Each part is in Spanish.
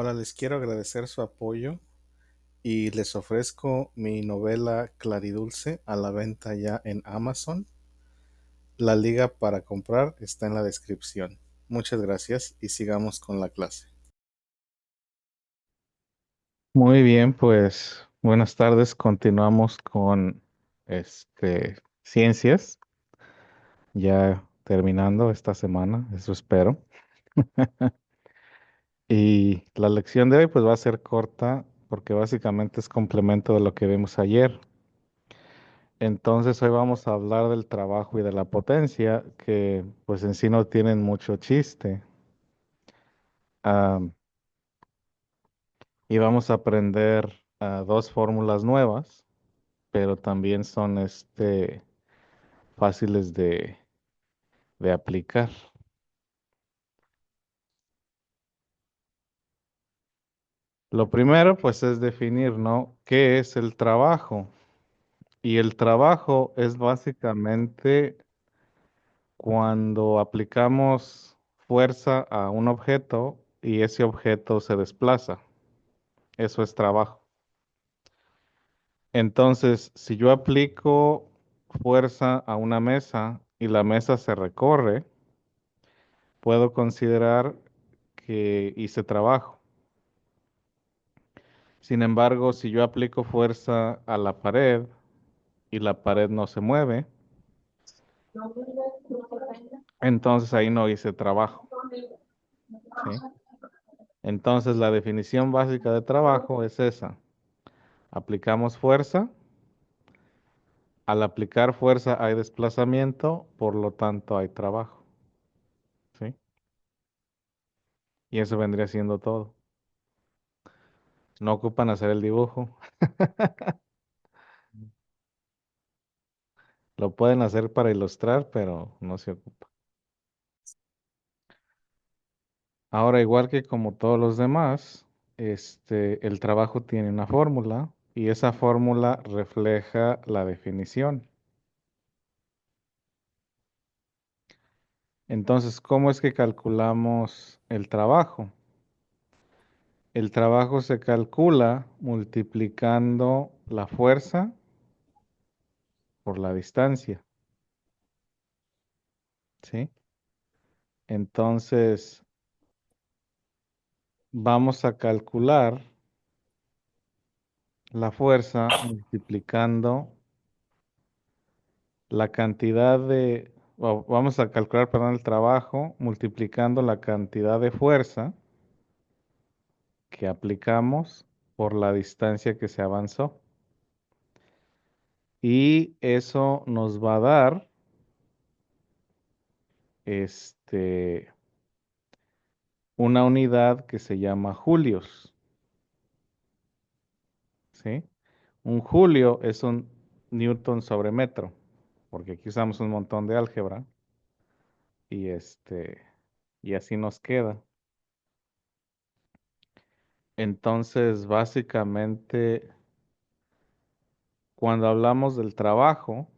Hola, les quiero agradecer su apoyo y les ofrezco mi novela Claridulce a la venta ya en Amazon. La liga para comprar está en la descripción. Muchas gracias y sigamos con la clase. Muy bien, pues buenas tardes. Continuamos con ciencias, ya terminando esta semana, eso espero. Y la lección de hoy pues va a ser corta porque básicamente es complemento de lo que vimos ayer. Entonces hoy vamos a hablar del trabajo y de la potencia, que pues en sí no tienen mucho chiste. Am, y vamos a aprender dos fórmulas nuevas, pero también son fáciles de aplicar. Lo primero, pues, es definir, ¿no? ¿Qué es el trabajo? Y el trabajo es básicamente cuando aplicamos fuerza a un objeto y ese objeto se desplaza. Eso es trabajo. Entonces, si yo aplico fuerza a una mesa y la mesa se recorre, puedo considerar que hice trabajo. Sin embargo, si yo aplico fuerza a la pared y la pared no se mueve, entonces ahí no hice trabajo, ¿sí? Entonces la definición básica de trabajo es esa. Aplicamos fuerza. Al aplicar fuerza hay desplazamiento, por lo tanto hay trabajo, ¿sí? Y eso vendría siendo todo. No ocupan hacer el dibujo. Lo pueden hacer para ilustrar, pero no se ocupa. Ahora, igual que como todos los demás, el trabajo tiene una fórmula y esa fórmula refleja la definición. Entonces, ¿cómo es que calculamos el trabajo? El trabajo se calcula multiplicando la fuerza por la distancia, ¿sí? Entonces, vamos a calcular la fuerza multiplicando la cantidad o vamos a calcular, perdón, el trabajo multiplicando la cantidad de fuerza que aplicamos por la distancia que se avanzó. Y eso nos va a dar, este, una unidad que se llama julios, ¿sí? Un julio es un newton sobre metro, porque aquí usamos un montón de álgebra y y así nos queda. Entonces, básicamente, cuando hablamos del trabajo,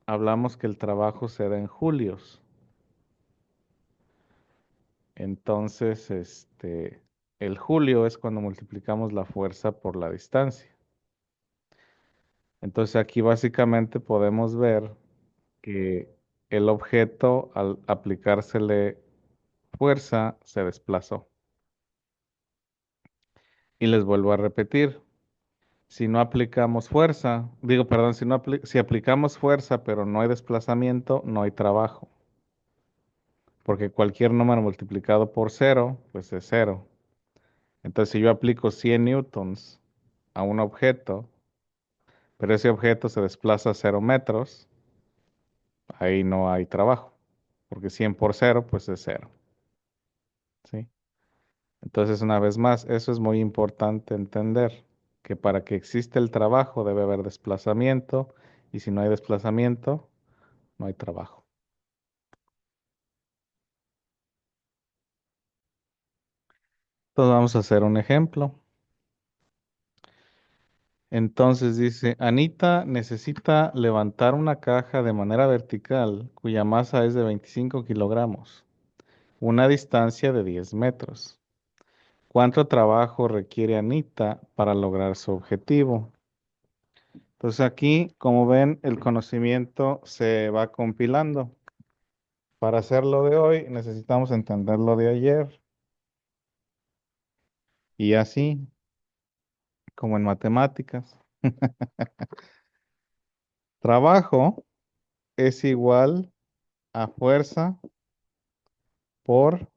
hablamos que el trabajo se da en julios. Entonces, el julio es cuando multiplicamos la fuerza por la distancia. Entonces, aquí básicamente podemos ver que el objeto, al aplicársele fuerza, se desplazó. Y les vuelvo a repetir, si no aplicamos fuerza, digo, perdón, si aplicamos fuerza pero no hay desplazamiento, no hay trabajo. Porque cualquier número multiplicado por cero, pues es cero. Entonces, si yo aplico 100 newtons a un objeto, pero ese objeto se desplaza 0 metros, ahí no hay trabajo. Porque 100 por cero, pues es cero. ¿Sí? Entonces, una vez más, eso es muy importante entender, que para que exista el trabajo debe haber desplazamiento, y si no hay desplazamiento, no hay trabajo. Entonces, vamos a hacer un ejemplo. Entonces dice, Anita necesita levantar una caja de manera vertical cuya masa es de 25 kilogramos, una distancia de 10 metros. ¿Cuánto trabajo requiere Anita para lograr su objetivo? Entonces aquí, como ven, el conocimiento se va compilando. Para hacerlo de hoy necesitamos entender lo de ayer y así, como en matemáticas. Trabajo es igual a fuerza por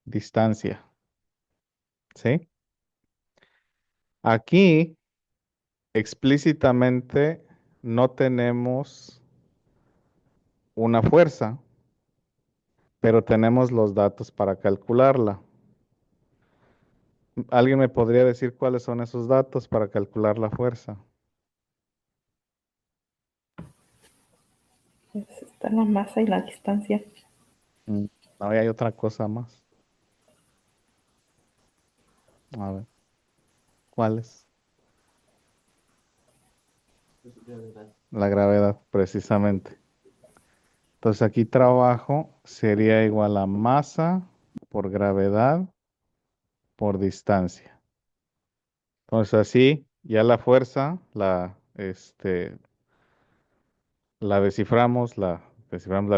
distancia, ¿sí? Aquí explícitamente no tenemos una fuerza, pero tenemos los datos para calcularla. ¿Alguien me podría decir cuáles son esos datos para calcular la fuerza? Pues está la masa y la distancia. Mm, No, y hay otra cosa más. A ver, ¿cuáles? La gravedad, precisamente. Entonces aquí trabajo sería igual a masa por gravedad por distancia. Entonces así ya la fuerza la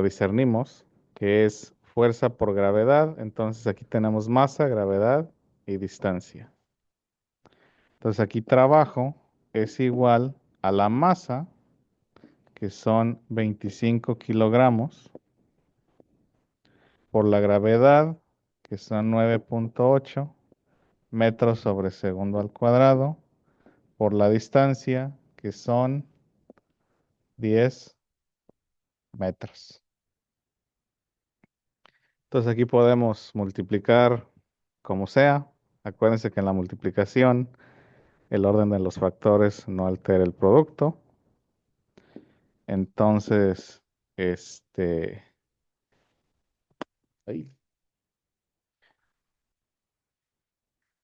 discernimos, que es fuerza por gravedad. Entonces aquí tenemos masa, gravedad y distancia. Entonces aquí trabajo es igual a la masa, que son 25 kilogramos, por la gravedad, que son 9.8 metros sobre segundo al cuadrado, por la distancia, que son 10 metros. Entonces aquí podemos multiplicar como sea. Acuérdense que en la multiplicación el orden de los factores no altera el producto. Entonces, este, ay,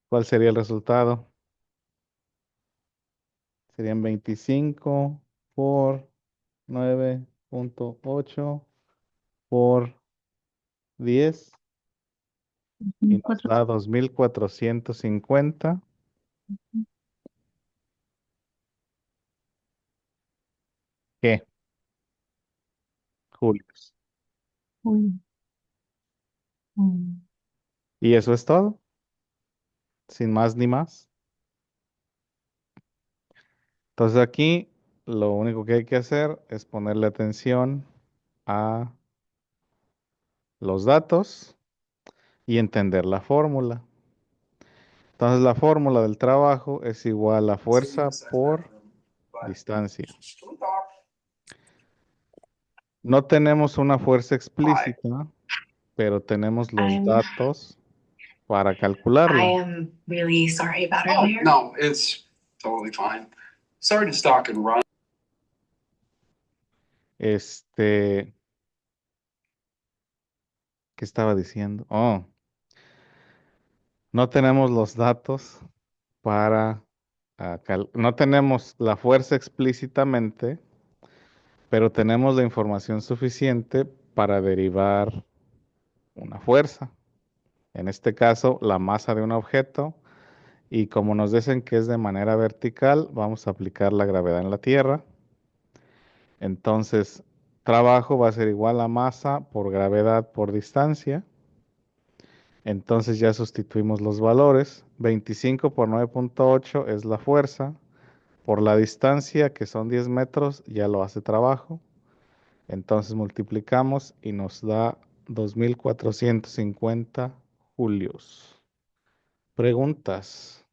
¿cuál sería el resultado? Serían 25 por 9.8 por 10 y nos da 2450. ¿Qué? Julios. Uy, mm. Y eso es todo, sin más ni más. Entonces aquí lo único que hay que hacer es ponerle atención a los datos y entender la fórmula. Entonces la fórmula del trabajo es igual a fuerza por distancia. No tenemos una fuerza explícita, pero tenemos los I'm datos para I calcularla. am really sorry about earlier. No, it's totally fine. Sorry to stalk and run. Este, ¿qué estaba diciendo? Oh, no tenemos los datos para, no tenemos la fuerza explícitamente, pero tenemos la información suficiente para derivar una fuerza. En este caso, la masa de un objeto. Y como nos dicen que es de manera vertical, vamos a aplicar la gravedad en la Tierra. Entonces, trabajo va a ser igual a masa por gravedad por distancia. Entonces ya sustituimos los valores. 25 por 9.8 es la fuerza. Por la distancia, que son 10 metros, ya lo hace trabajo. Entonces multiplicamos y nos da 2450 julios. Preguntas.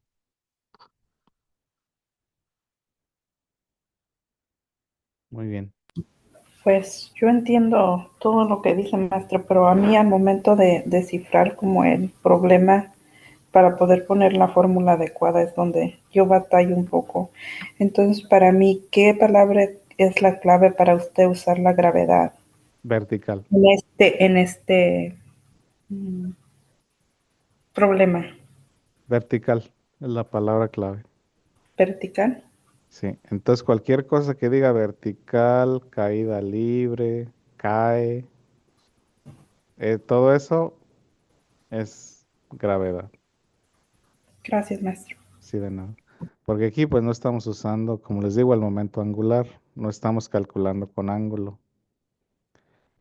Muy bien. Pues yo entiendo todo lo que dice maestro, pero a mí al momento de descifrar como el problema para poder poner la fórmula adecuada es donde yo batallo un poco. Entonces, para mí, ¿qué palabra es la clave para usted usar la gravedad Vertical. en este problema Vertical es la palabra clave. vertical? Sí. Entonces cualquier cosa que diga vertical, caída libre, cae, todo eso es gravedad. Gracias, maestro. Sí, de nada. Porque aquí pues no estamos usando, como les digo, el momento angular, no estamos calculando con ángulo.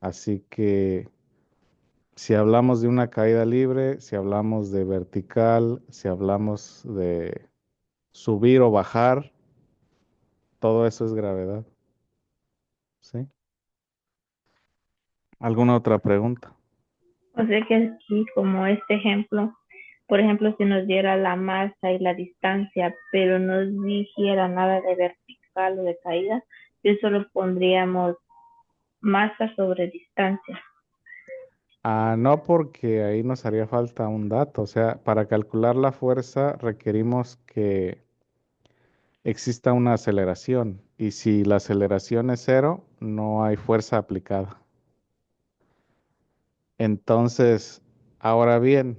Así que si hablamos de una caída libre, si hablamos de vertical, si hablamos de subir o bajar, todo eso es gravedad. ¿Sí? ¿Alguna otra pregunta? O sea que aquí, como este ejemplo, por ejemplo, si nos diera la masa y la distancia, pero no nos dijera nada de vertical o de caída, yo solo pondríamos masa sobre distancia. Ah, no, porque ahí nos haría falta un dato. O sea, para calcular la fuerza requerimos que exista una aceleración. Y si la aceleración es cero, no hay fuerza aplicada. Entonces, ahora bien,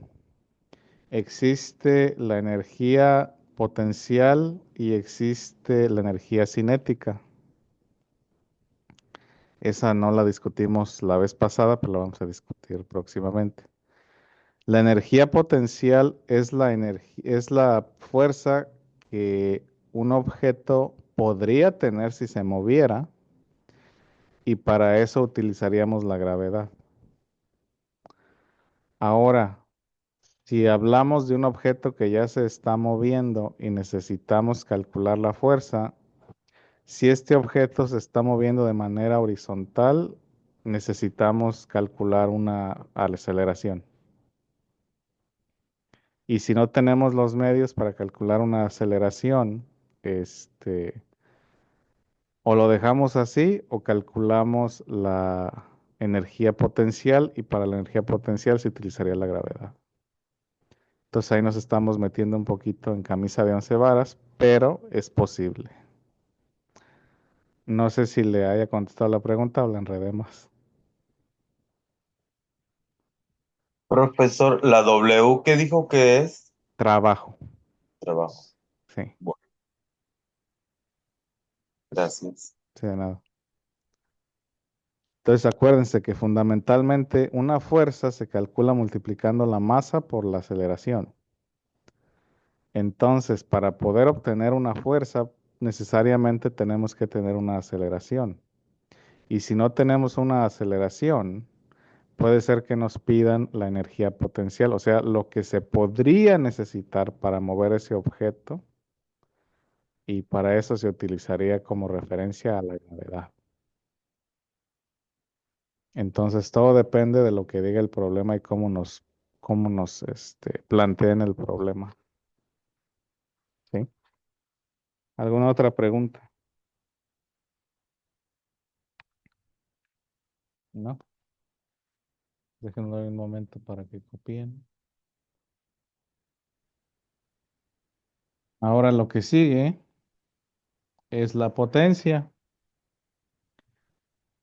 existe la energía potencial y existe la energía cinética. Esa no la discutimos la vez pasada, pero la vamos a discutir próximamente. La energía potencial es la fuerza que un objeto podría tener si se moviera, y para eso utilizaríamos la gravedad. Ahora, si hablamos de un objeto que ya se está moviendo y necesitamos calcular la fuerza, si este objeto se está moviendo de manera horizontal, necesitamos calcular una aceleración. Y si no tenemos los medios para calcular una aceleración, o lo dejamos así o calculamos la energía potencial, y para la energía potencial se utilizaría la gravedad. Entonces ahí nos estamos metiendo un poquito en camisa de once varas, pero es posible. No sé si le haya contestado la pregunta o la enredé más. Profesor, la W, ¿qué dijo que es? Trabajo, Trabajo. sí, Bueno, gracias. sí, de nada. Entonces acuérdense que fundamentalmente una fuerza se calcula multiplicando la masa por la aceleración. Entonces, para poder obtener una fuerza, necesariamente tenemos que tener una aceleración. Y si no tenemos una aceleración, puede ser que nos pidan la energía potencial, o sea, lo que se podría necesitar para mover ese objeto, y para eso se utilizaría como referencia a la gravedad. Entonces, todo depende de lo que diga el problema y cómo nos planteen el problema. ¿Sí? ¿Alguna otra pregunta? ¿No? Déjenme un momento para que copien. Ahora lo que sigue es la potencia.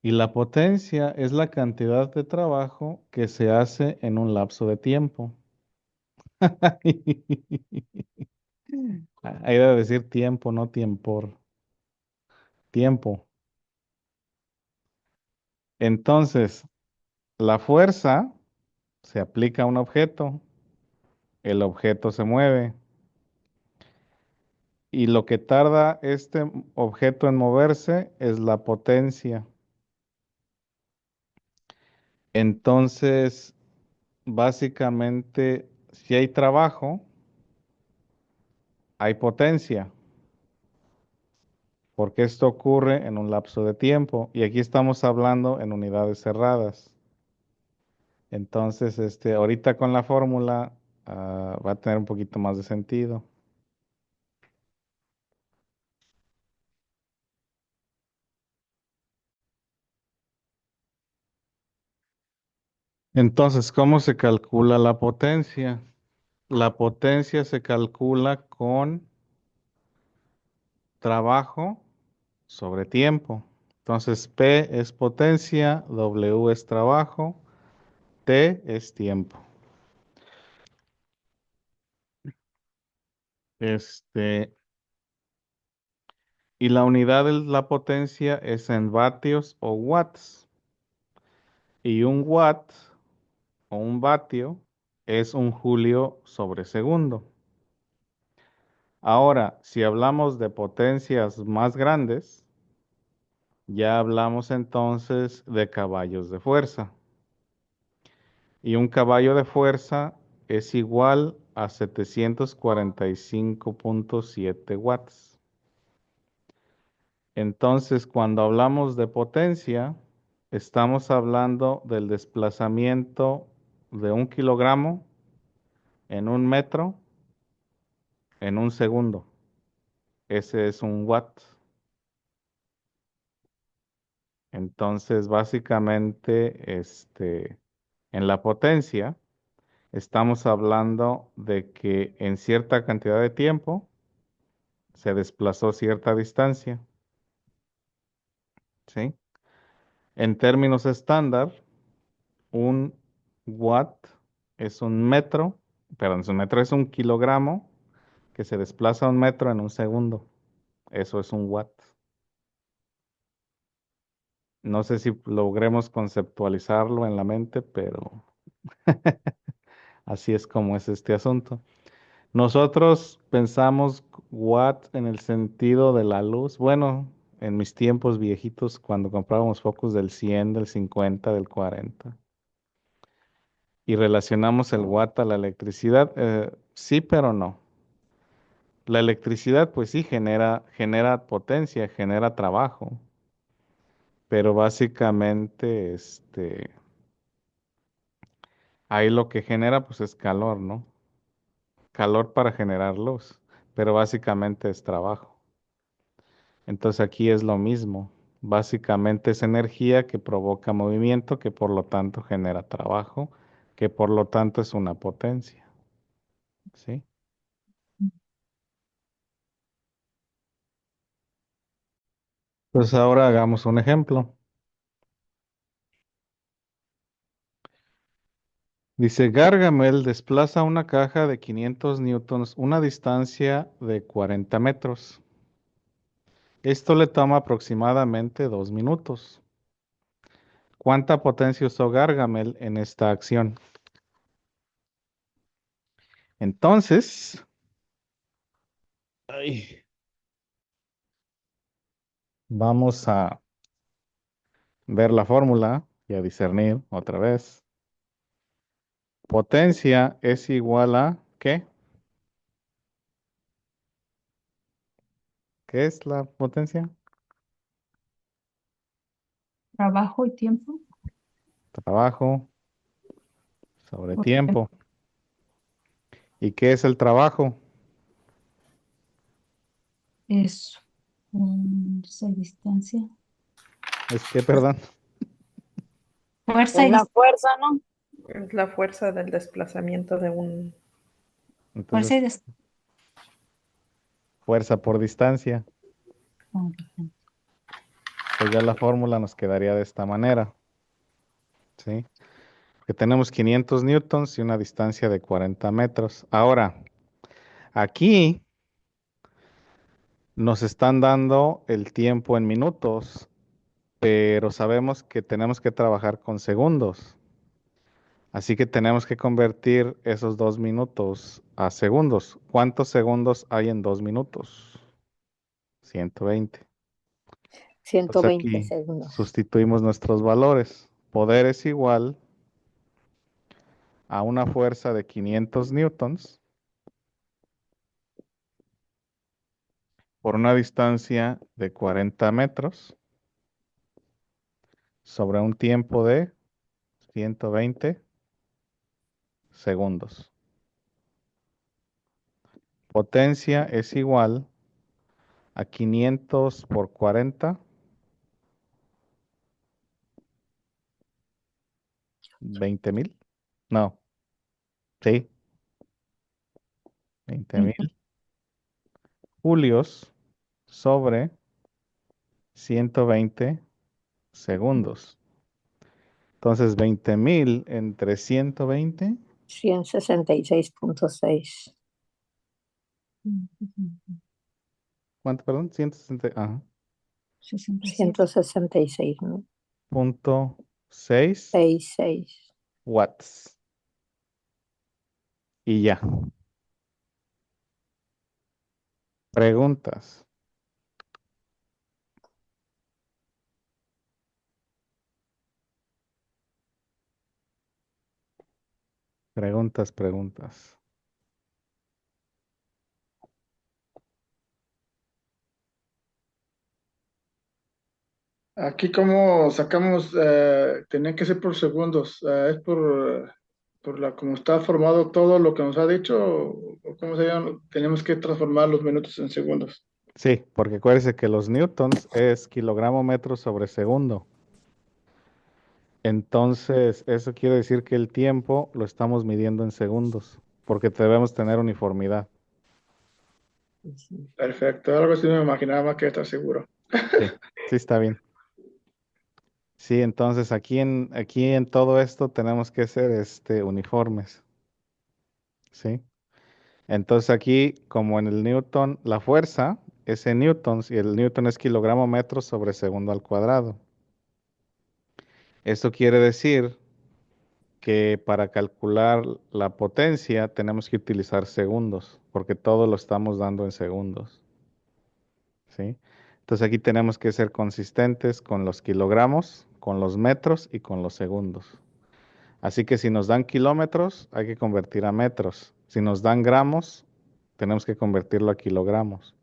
Y la potencia es la cantidad de trabajo que se hace en un lapso de tiempo. Hay de decir tiempo, no tiempor. Tiempo. Entonces, la fuerza se aplica a un objeto, el objeto se mueve, y lo que tarda este objeto en moverse es la potencia. Entonces, básicamente, si hay trabajo, hay potencia, porque esto ocurre en un lapso de tiempo, y aquí estamos hablando en unidades cerradas. Entonces, ahorita con la fórmula, va a tener un poquito más de sentido. Entonces, ¿cómo se calcula la potencia? La potencia se calcula con trabajo sobre tiempo. Entonces, P es potencia, W es trabajo, T es tiempo. Este, y la unidad de la potencia es en vatios o watts. Y un watt o un vatio es un julio sobre segundo. Ahora, si hablamos de potencias más grandes, ya hablamos entonces de caballos de fuerza. Y un caballo de fuerza es igual a 745.7 watts. Entonces, cuando hablamos de potencia, estamos hablando del desplazamiento de 1 kilogramo en 1 metro en 1 segundo. Ese es 1 watt. Entonces, básicamente, en la potencia, estamos hablando de que en cierta cantidad de tiempo se desplazó cierta distancia, ¿sí? En términos estándar, un watt es un metro, perdón, un metro es 1 kilogramo que se desplaza 1 metro en 1 segundo. Eso es 1 watt. No sé si logremos conceptualizarlo en la mente, pero así es como es este asunto. Nosotros pensamos watt en el sentido de la luz. Bueno, en mis tiempos viejitos, cuando comprábamos focos del 100, del 50, del 40, y relacionamos el watt a la electricidad, sí, pero no. La electricidad, pues sí, genera potencia, genera trabajo, pero básicamente, ahí lo que genera, pues es calor, ¿no? Calor para generar luz, pero básicamente es trabajo. Entonces aquí es lo mismo. Básicamente es energía que provoca movimiento, que por lo tanto genera trabajo, que por lo tanto es una potencia. ¿Sí? Pues ahora hagamos un ejemplo. Dice, Gargamel desplaza una caja de 500 newtons una distancia de 40 metros. Esto le toma aproximadamente 2 minutos. ¿Cuánta potencia usó Gargamel en esta acción? Entonces, ay, vamos a ver la fórmula y a discernir otra vez. Potencia es igual a ¿qué? ¿Qué es la potencia? Trabajo y tiempo. Trabajo sobre Ok. tiempo. ¿Y qué es el trabajo? Es esa distancia. ¿Es qué, perdón? Fuerza y Es la fuerza, ¿no? Es la fuerza del desplazamiento de un... Entonces, fuerza por distancia. Pues ya la fórmula nos quedaría de esta manera. ¿Sí? Que tenemos 500 newtons y una distancia de 40 metros. Ahora, aquí nos están dando el tiempo en minutos, pero sabemos que tenemos que trabajar con segundos. Así que tenemos que convertir esos 2 minutos a segundos. ¿Cuántos segundos hay en 2 minutos? 120. Entonces 120 aquí segundos. sustituimos nuestros valores. Poder es igual a una fuerza de 500 newtons por una distancia de 40 metros sobre un tiempo de 120 segundos. Potencia es igual a 500 por 40, 20,000. No, sí, 20,000 julios sobre 120 segundos. Entonces, 20,000 entre 120. 166.6. ¿Cuánto, perdón? 160, ajá. 166, ¿no? Punto 6 66. watts. Y ya. Preguntas. Preguntas. Aquí como sacamos, tenía que ser por segundos, es por como está formado todo lo que nos ha dicho, o cómo se llama, tenemos que transformar los minutos en segundos. Sí, porque acuérdese que los newtons es kilogramo metro sobre segundo. Entonces, eso quiere decir que el tiempo lo estamos midiendo en segundos, porque debemos tener uniformidad. Perfecto, algo así me imaginaba más que estar seguro. Sí, sí está bien. Sí, entonces aquí en todo esto tenemos que ser uniformes. ¿Sí? Entonces aquí, como en el Newton, la fuerza es en newtons y el newton es kilogramo metro sobre segundo al cuadrado. Esto quiere decir que para calcular la potencia tenemos que utilizar segundos, porque todo lo estamos dando en segundos. ¿Sí? Entonces aquí tenemos que ser consistentes con los kilogramos, con los metros y con los segundos. Así que si nos dan kilómetros, hay que convertir a metros. Si nos dan gramos, tenemos que convertirlo a kilogramos.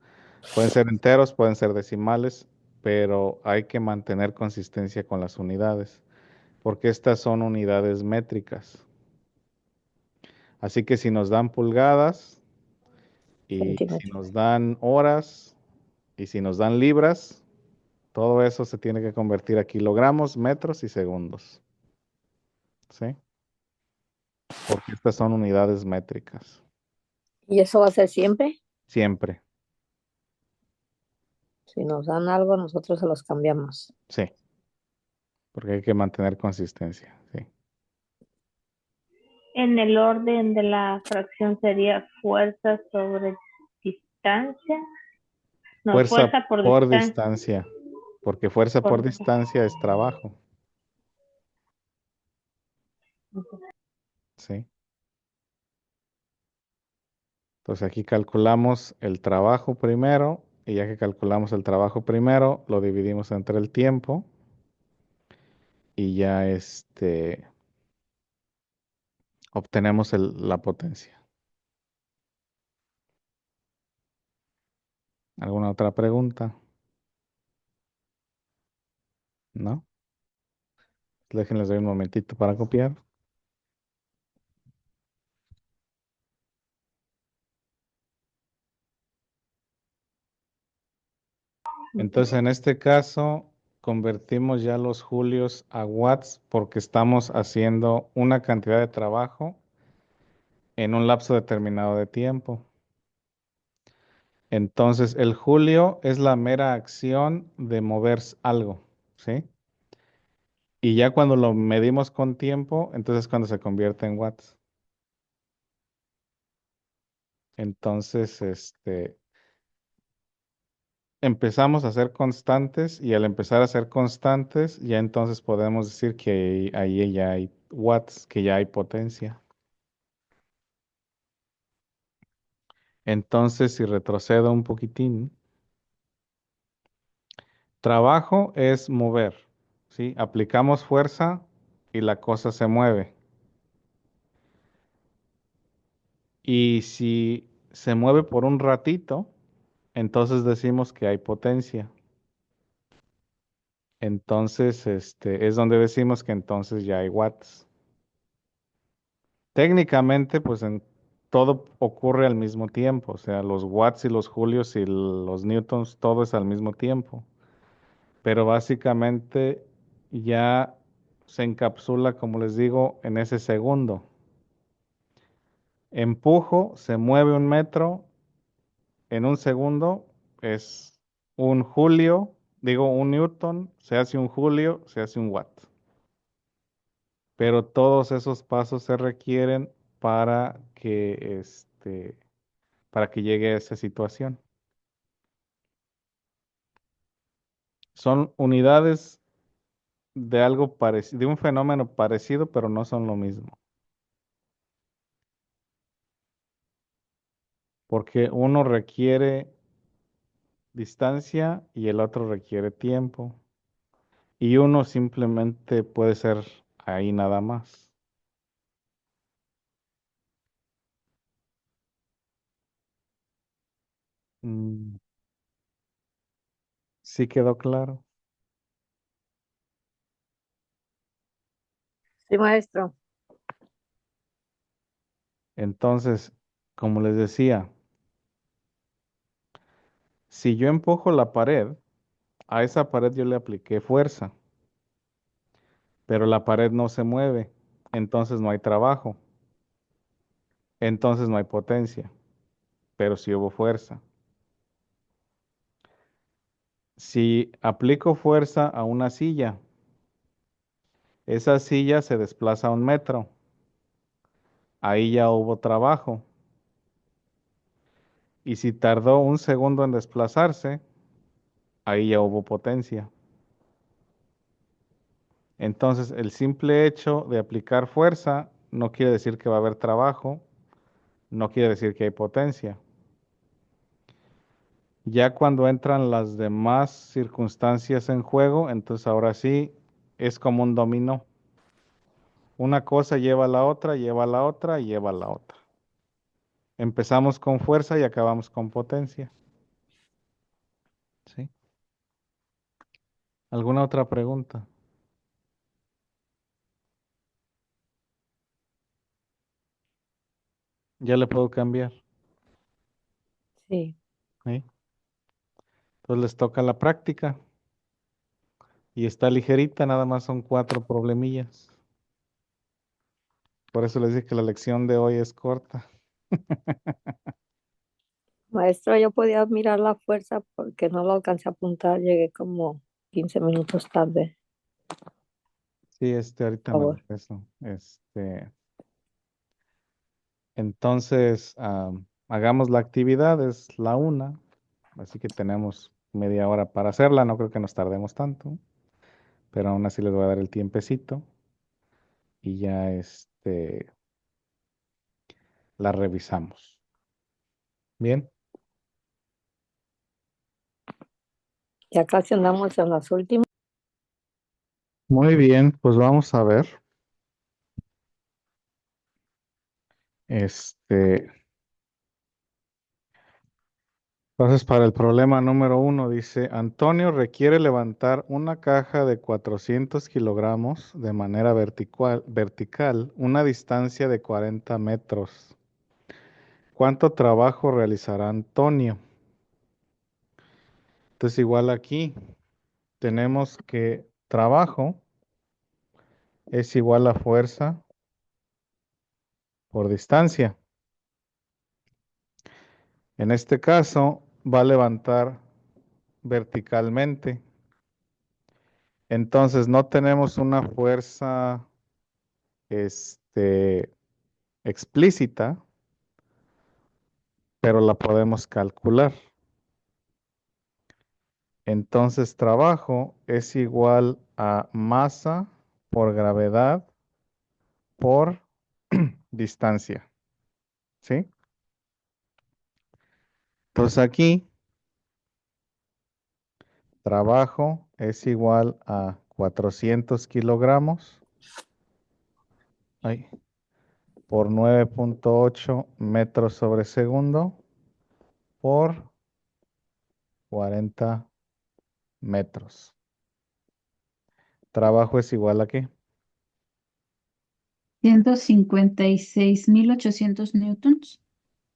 Pueden ser enteros, pueden ser decimales, pero hay que mantener consistencia con las unidades, porque estas son unidades métricas. Así que si nos dan pulgadas y si Centímetros. nos dan horas y si nos dan libras, todo eso se tiene que convertir a kilogramos, metros y segundos. ¿Sí? Porque estas son unidades métricas. ¿Y eso va a ser siempre? Siempre. Si nos dan algo, nosotros se los cambiamos. Sí. Porque hay que mantener consistencia. Sí. En el orden de la fracción sería fuerza sobre distancia. No, Fuerza fuerza por por distancia. distancia. Porque fuerza por distancia es trabajo. ¿Sí? Entonces aquí calculamos el trabajo primero y ya que calculamos el trabajo primero, lo dividimos entre el tiempo y ya obtenemos la potencia. ¿Alguna otra pregunta? ¿No? Déjenles doy un momentito para copiar. Entonces, en este caso, convertimos ya los julios a watts porque estamos haciendo una cantidad de trabajo en un lapso determinado de tiempo. Entonces, el julio es la mera acción de mover algo, ¿sí? Y ya cuando lo medimos con tiempo, entonces es cuando se convierte en watts. Entonces, empezamos a ser constantes y al empezar a ser constantes, ya entonces podemos decir que ahí ya hay watts, que ya hay potencia. Entonces, si retrocedo un poquitín, trabajo es mover, ¿sí? Aplicamos fuerza y la cosa se mueve. Y si se mueve por un ratito, entonces decimos que hay potencia. Entonces, es donde decimos que entonces ya hay watts. Técnicamente, pues en todo ocurre al mismo tiempo, o sea, los watts y los julios y los newtons, todo es al mismo tiempo. Pero básicamente ya se encapsula, como les digo, en ese segundo. Empujo, se mueve un metro, en un segundo es un julio, digo un newton, se hace un julio, se hace un watt. Pero todos esos pasos se requieren para para que llegue a esa situación. Son unidades de algo parecido, de un fenómeno parecido, pero no son lo mismo. Porque uno requiere distancia y el otro requiere tiempo. Y uno simplemente puede ser ahí nada más. Mm, ¿Sí quedó claro? Sí, maestro. Entonces, como les decía, si yo empujo la pared, a esa pared yo le apliqué fuerza, pero la pared no se mueve, entonces no hay trabajo, entonces no hay potencia, pero sí hubo fuerza. Si aplico fuerza a una silla, esa silla se desplaza 1 metro, ahí ya hubo trabajo. Y si tardó 1 segundo en desplazarse, ahí ya hubo potencia. Entonces, el simple hecho de aplicar fuerza no quiere decir que va a haber trabajo, no quiere decir que hay potencia. Ya cuando entran las demás circunstancias en juego, entonces ahora sí es como un dominó. Una cosa lleva a la otra, lleva a la otra y lleva a la otra. Empezamos con fuerza y acabamos con potencia. ¿Sí? ¿Alguna otra pregunta? Ya le puedo cambiar. Sí. ¿Sí? Entonces les toca la práctica. Y está ligerita, nada más son 4 problemillas. Por eso les dije que la lección de hoy es corta. Maestro, yo podía mirar la fuerza porque no lo alcancé a apuntar. Llegué como 15 minutos tarde. Sí, ahorita Por me favor. regreso. Entonces, hagamos la actividad, es la 1, así que tenemos media hora para hacerla, no creo que nos tardemos tanto, pero aún así les voy a dar el tiempecito y ya la revisamos. Bien, Ya casi andamos en las últimas. muy bien, pues vamos a ver. Entonces, para el problema número 1, dice, Antonio requiere levantar una caja de 400 kilogramos de manera vertical, una distancia de 40 metros. ¿Cuánto trabajo realizará Antonio? Entonces, igual aquí tenemos que trabajo es igual a fuerza por distancia. En este caso, va a levantar verticalmente. Entonces, no tenemos una fuerza, explícita, pero la podemos calcular. Entonces, trabajo es igual a masa por gravedad por distancia. ¿Sí? Entonces aquí, trabajo es igual a 400 kilogramos ay, por 9.8 metros sobre segundo por 40 metros. Trabajo es igual a ¿qué? 156.800 newtons.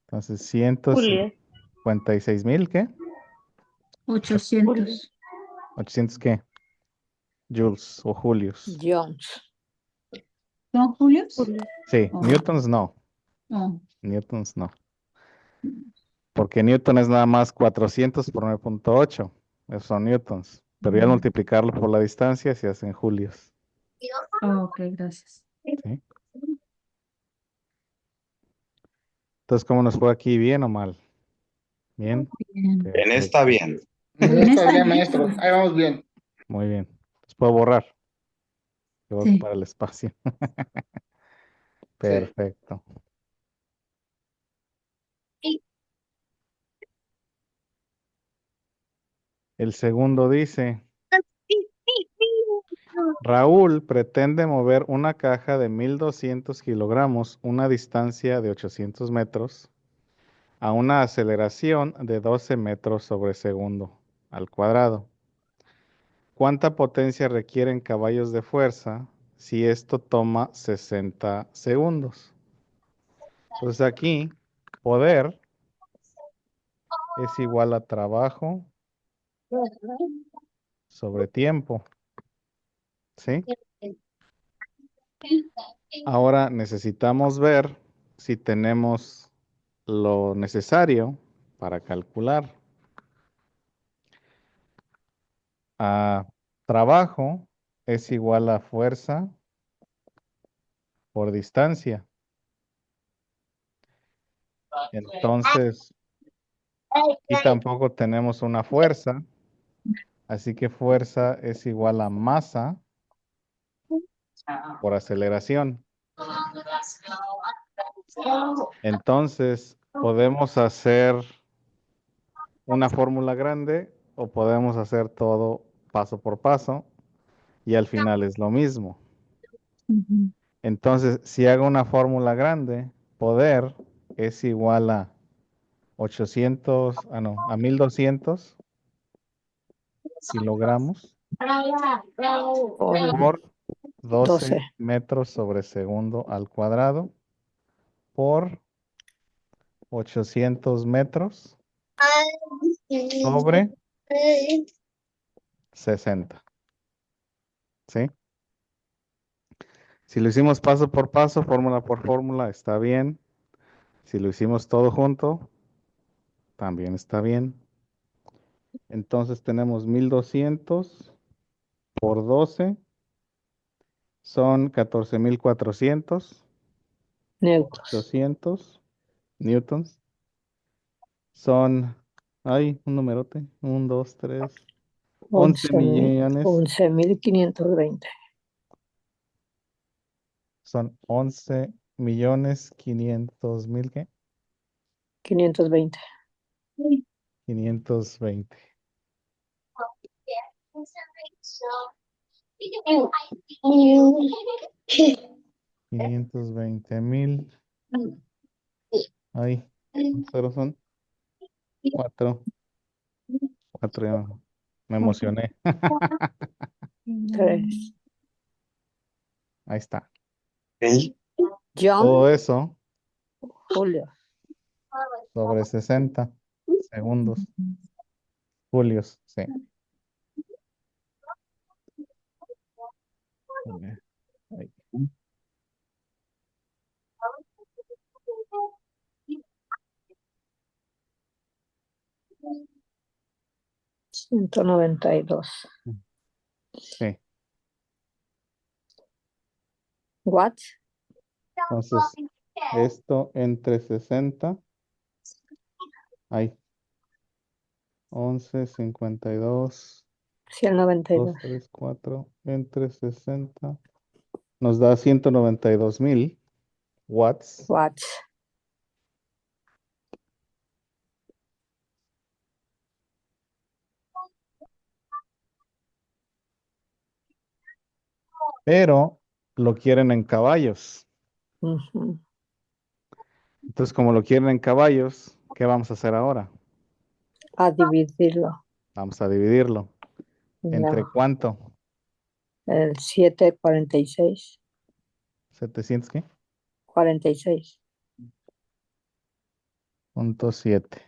Entonces, Julio. 156,000, ¿qué? 800. 800, ¿qué? Joules o julios. Jones. ¿Son julios? Sí, Oh, newtons no. oh. Newtons no. Porque newton es nada más 400 por 9.8. Esos son newtons. Pero ya al multiplicarlo por la distancia se hacen julios. Oh, ok, gracias. ¿Sí? Entonces, ¿cómo nos fue aquí? ¿Bien o mal? ¿Bien? Bien. En esta Perfecto. bien. Está bien, maestro. Ahí vamos bien. Muy bien. Entonces puedo borrar. Que voy a Sí. ocupar el espacio. Sí. Perfecto. El segundo dice, Raúl pretende mover una caja de 1200 kilogramos una distancia de 800 metros a una aceleración de 12 metros sobre segundo al cuadrado. ¿Cuánta potencia requieren caballos de fuerza si esto toma 60 segundos? Entonces aquí, poder es igual a trabajo sobre tiempo, ¿sí? Ahora necesitamos ver si tenemos lo necesario para calcular. Trabajo es igual a fuerza por distancia. Entonces, y tampoco tenemos una fuerza, así que fuerza es igual a masa por aceleración. Entonces, podemos hacer una fórmula grande o podemos hacer todo paso por paso y al final es lo mismo. Ujú. Entonces, si hago una fórmula grande, poder es igual a 1200 kilogramos por 12 12. metros sobre segundo al cuadrado por 800 metros sobre 60. ¿Sí? Si lo hicimos paso por paso, fórmula por fórmula, está bien. Si lo hicimos todo junto, también está bien. Entonces tenemos 1200 por 12 son 14,400. Neutros. 800 newtons. Son, hay un numerote, 1, 2, 3, 11 millones. 11.520. Son 11,500,000, ¿qué? 520. 520. 520,000. Ay, ¿cuántos son? 4. 4, ya me emocioné. 3. Ahí está. John. Todo eso Julio. sobre 60 segundos. Julios, sí. Ahí. 192. Sí. Watts. Entonces, esto entre 60. Ahí. 11, 52. 192. 2, 3, 4. Entre 60. Nos da 192,000 watts. Watts. Pero lo quieren en caballos. Ujú. Entonces, como lo quieren en caballos, ¿qué vamos a hacer ahora? A dividirlo. Vamos a dividirlo. ¿Entre No. cuánto? El 746. 700, ¿qué? 46. Punto 7.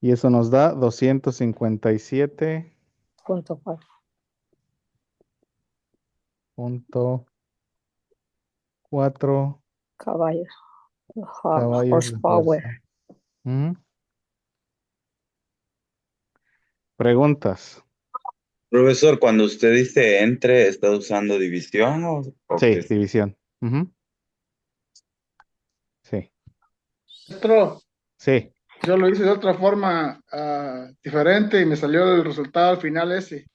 Y eso nos da 257. Punto 4. Punto 4 Caballos. caballos de Horsepower. fuerza. Ujú. Preguntas. Profesor, cuando usted dice entre, ¿está usando división o Sí, qué? división. Ujú. Sí. Maestro, Sí. yo lo hice de otra forma diferente y me salió el resultado al final ese.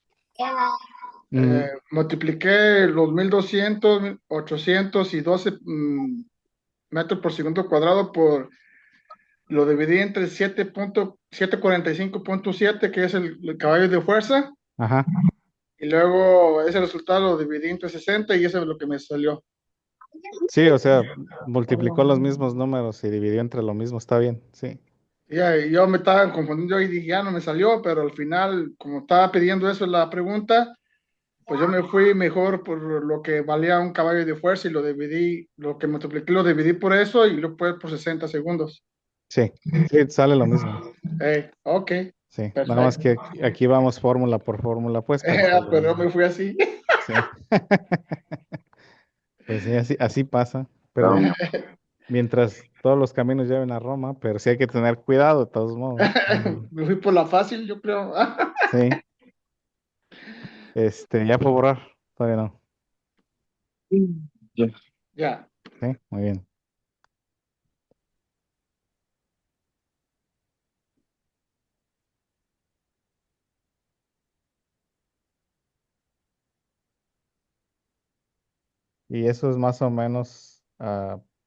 Multipliqué los 1200, 800 y 12 metros por segundo cuadrado lo dividí entre 7.745.7, que es el caballo de fuerza, Ajá. y luego ese resultado lo dividí entre 60 y eso es lo que me salió. Sí, o sea, multiplicó los mismos números y dividió entre lo mismo. Está bien, sí. Ya, y yo me estaba confundiendo y dije, ya no me salió, pero al final, como estaba pidiendo eso en la pregunta, pues yo me fui mejor por lo que valía un caballo de fuerza y lo dividí, lo que multipliqué lo dividí por eso y lo puse por 60 segundos. Sí, sí, sale lo mismo. Ok, Sí, nada más perfecto. que aquí vamos fórmula por fórmula, pues, pero sale lo Pero yo mismo. me fui así. Sí. Pues sí, así pasa. Pero mientras todos los caminos lleven a Roma, pero sí hay que tener cuidado de todos modos. Me fui por la fácil, yo creo. Sí. Ya puedo borrar. Todavía no. Ya. Ya. Sí, muy bien. Y eso es más o menos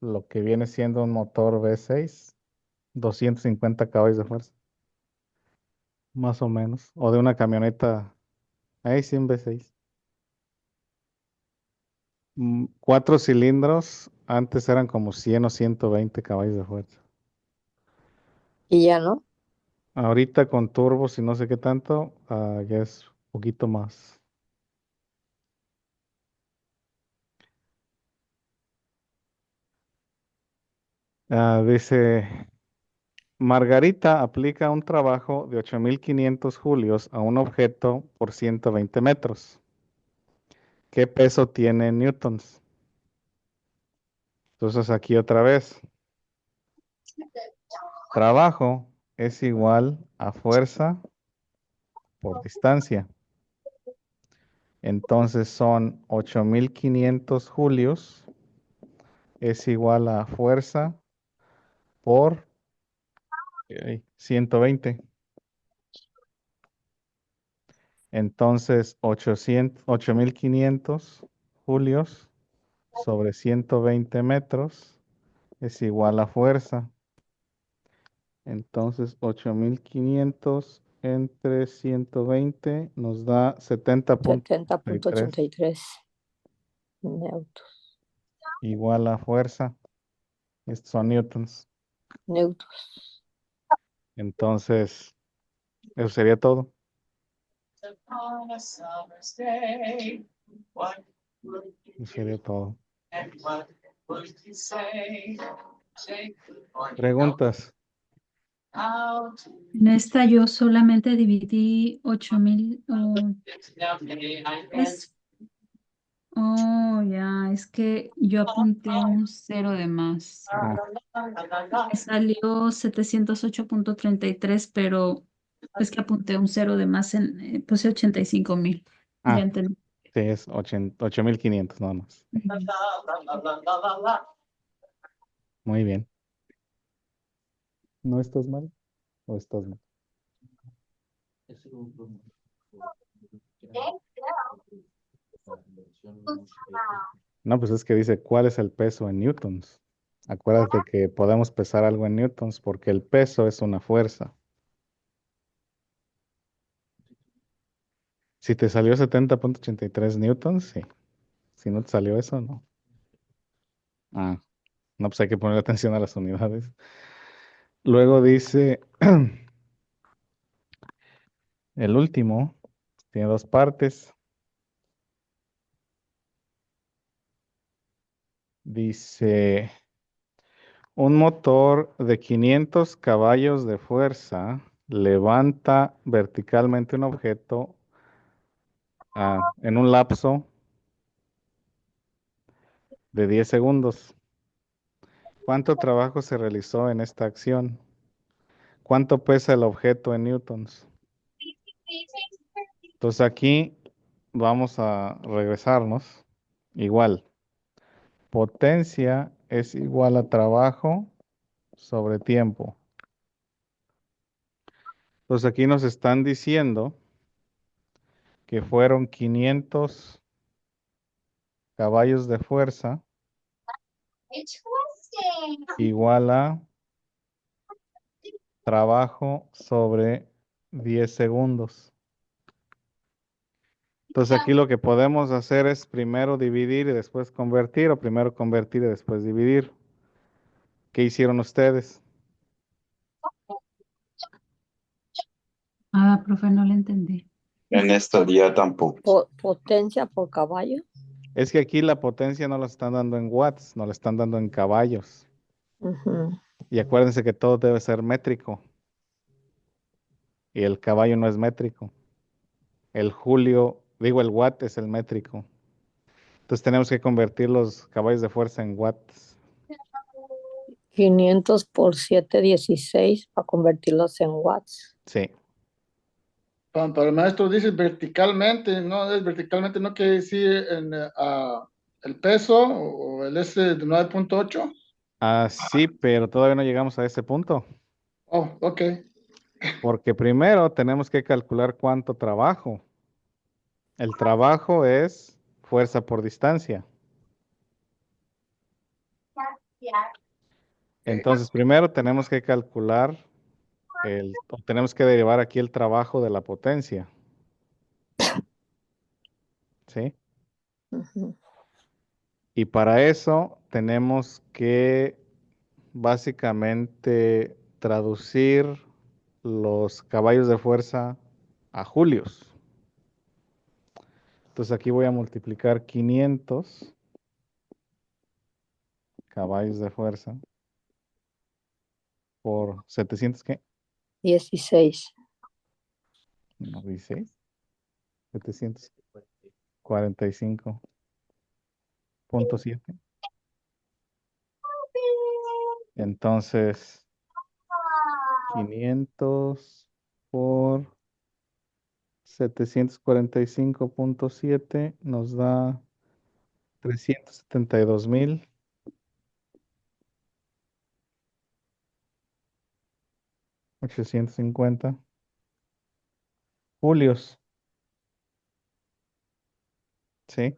lo que viene siendo un motor V6, 250 caballos de fuerza, más o menos. O de una camioneta, ahí sí, un V6. 4 cilindros, antes eran como 100 o 120 caballos de fuerza. Y ya no. Ahorita con turbos y no sé qué tanto, ya es un poquito más. Dice, Margarita aplica un trabajo de 8500 julios a un objeto por 120 metros. ¿Qué peso tiene en newtons? Entonces aquí otra vez, trabajo es igual a fuerza por distancia. Entonces son 8500 julios es igual a fuerza por 120. Entonces 8500 julios sobre 120 metros es igual a fuerza. Entonces 8500 entre 120 nos da 70.83 70.83 neutros. igual a fuerza. Estos son newtons. Neutros. Entonces, eso sería todo. Eso sería todo. Preguntas. En esta yo solamente dividí 8000. Ya, es que yo apunté un cero de más. Me salió 708.33, pero es que apunté un cero de más puse 85,000. Ya entendí. Sí, es 8500 nada más. Muy bien. ¿No estás mal o estás mal? No, pues es que dice, ¿cuál es el peso en newtons? Acuérdate que podemos pesar algo en newtons porque el peso es una fuerza. Si te salió 70.83 newtons, sí. Si no te salió eso, no. No, pues hay que poner atención a las unidades. Luego dice, el último, tiene dos partes. Dice, un motor de 500 caballos de fuerza levanta verticalmente un objeto en un lapso de 10 segundos. ¿Cuánto trabajo se realizó en esta acción? ¿Cuánto pesa el objeto en newtons? Entonces aquí vamos a regresarnos. Igual, potencia es igual a trabajo sobre tiempo. Entonces aquí nos están diciendo que fueron 500 caballos de fuerza igual a trabajo sobre 10 segundos. Entonces aquí lo que podemos hacer es primero dividir y después convertir, o primero convertir y después dividir. ¿Qué hicieron ustedes? Profe, no le entendí. En esta día tampoco. Potencia por caballo. Es que aquí la potencia no la están dando en watts, no la están dando en caballos. Ujú. Y acuérdense que todo debe ser métrico. Y el caballo no es métrico. El watt es el métrico. Entonces tenemos que convertir los caballos de fuerza en watts. 500 por 716 para convertirlos en watts. Sí. Para el maestro dice verticalmente, no es verticalmente, no quiere decir el peso o el S de 9.8. Sí, pero todavía no llegamos a ese punto. Oh, ok. Porque primero tenemos que calcular cuánto trabajo. El trabajo es fuerza por distancia. Entonces, primero tenemos que calcular o tenemos que derivar aquí el trabajo de la potencia. ¿Sí? Ujú. Y para eso tenemos que básicamente traducir los caballos de fuerza a julios. Entonces aquí voy a multiplicar 500 caballos de fuerza por 700, ¿qué? 16. No, 16. 745.7. Entonces, 500 por 745.7 nos da 372.850 julios. ¿Sí?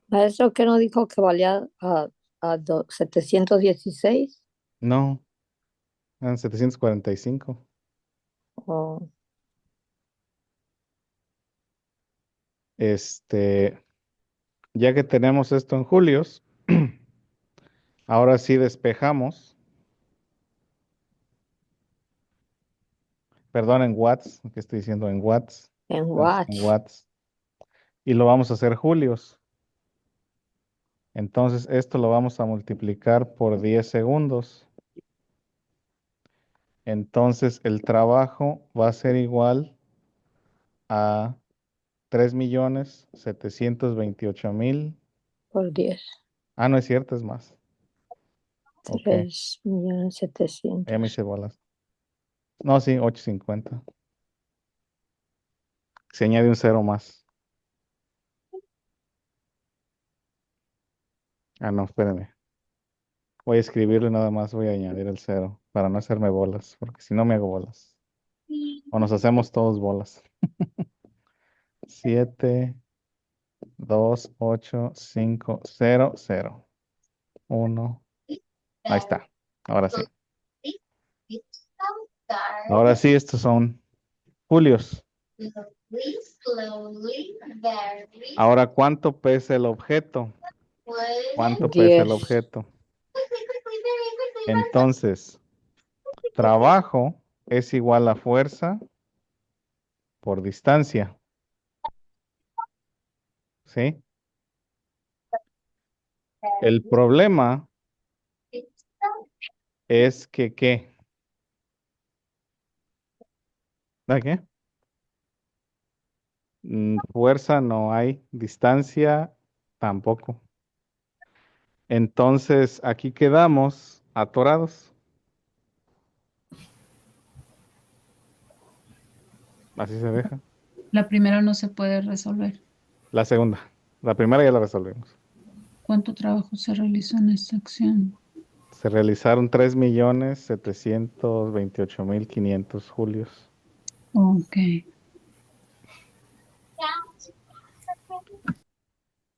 Maestro, que no dijo que valía a 716. No, eran 745. Oh, Ya que tenemos esto en julios, ahora sí despejamos, perdón, en watts, que estoy diciendo en watts, en entonces, en watts. watts, y lo vamos a hacer julios. Entonces esto lo vamos a multiplicar por 10 segundos. Entonces el trabajo va a ser igual a 3.728.000. Por 10. No es cierto, es más. Ok, 3.700.000. ya me hice bolas. No, sí, 850. Se añade un cero más. No, espérenme. Voy a escribirlo y nada más voy a añadir el cero para no hacerme bolas, porque si no me hago bolas. O nos hacemos todos bolas. 7, 2, 8, 5, 0, 0, 1. Ahí está. Ahora sí. Ahora sí, estos son julios. Ahora, ¿cuánto pesa el objeto? ¿Cuánto pesa el 10 objeto? Entonces, trabajo es igual a fuerza por distancia. ¿Sí? El problema es que, ¿qué? ¿Da qué? Fuerza no hay, distancia tampoco. Entonces, aquí quedamos atorados. Así se deja. La primera no se puede resolver. La segunda. La primera ya la resolvimos. ¿Cuánto trabajo se realizó en esta acción? Se realizaron 3.728.500 julios. Ok.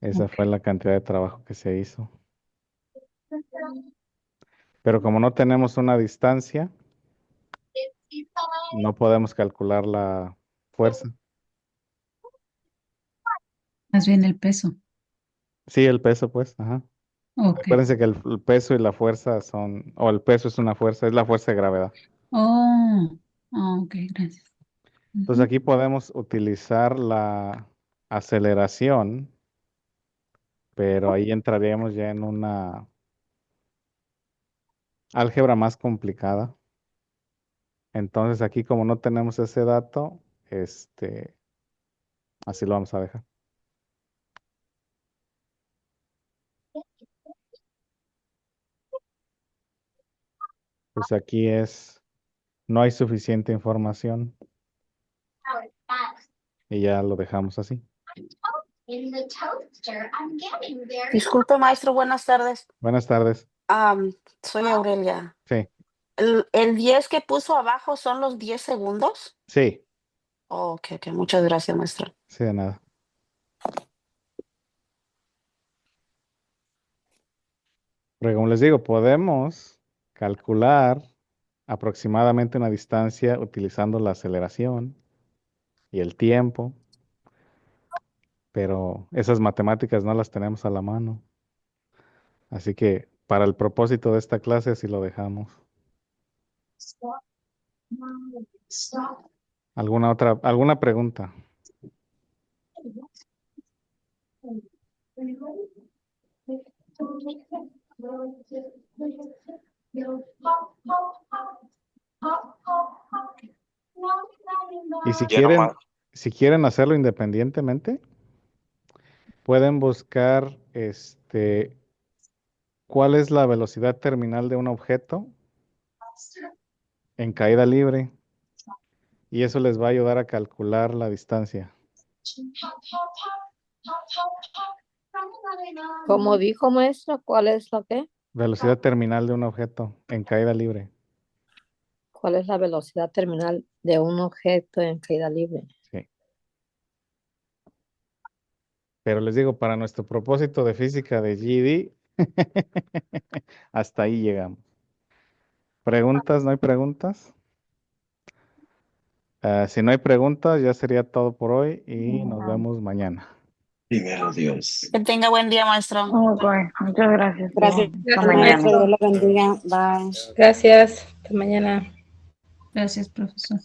Esa fue la cantidad de trabajo que se hizo. Pero como no tenemos una distancia, no podemos calcular la fuerza. Más bien el peso. Sí, el peso, pues. Ajá. Ok. Acuérdense que el peso y la fuerza son, o el peso es una fuerza, es la fuerza de gravedad. Oh, ok, gracias. Entonces aquí podemos utilizar la aceleración, pero ahí entraríamos ya en una álgebra más complicada. Entonces aquí como no tenemos ese dato, así lo vamos a dejar. Pues aquí no hay suficiente información y ya lo dejamos así. Disculpe, maestro, buenas tardes. Buenas tardes. Soy Aurelia. Sí, ¿El 10 que puso abajo son los 10 segundos? sí, Oh, ok, muchas gracias, maestro. sí, de nada. Pero como les digo, podemos calcular aproximadamente una distancia utilizando la aceleración y el tiempo, pero esas matemáticas no las tenemos a la mano. Así que para el propósito de esta clase así lo dejamos. ¿Alguna pregunta? Y Ya nomás. si quieren hacerlo independientemente, pueden buscar cuál es la velocidad terminal de un objeto en caída libre y eso les va a ayudar a calcular la distancia. Como dijo maestro, ¿cuál es lo que? Velocidad terminal de un objeto en caída libre. ¿Cuál es la velocidad terminal de un objeto en caída libre? Sí. Pero les digo, para nuestro propósito de física de GED, hasta ahí llegamos. ¿Preguntas? ¿No hay preguntas? Si no hay preguntas, ya sería todo por hoy y nos vemos mañana. Primero Dios. Que tenga buen día, maestro. Ok, muchas gracias. Gracias, Hasta mañana. maestro. Dios lo bendiga. Bye. Gracias. Hasta mañana. Gracias, profesor.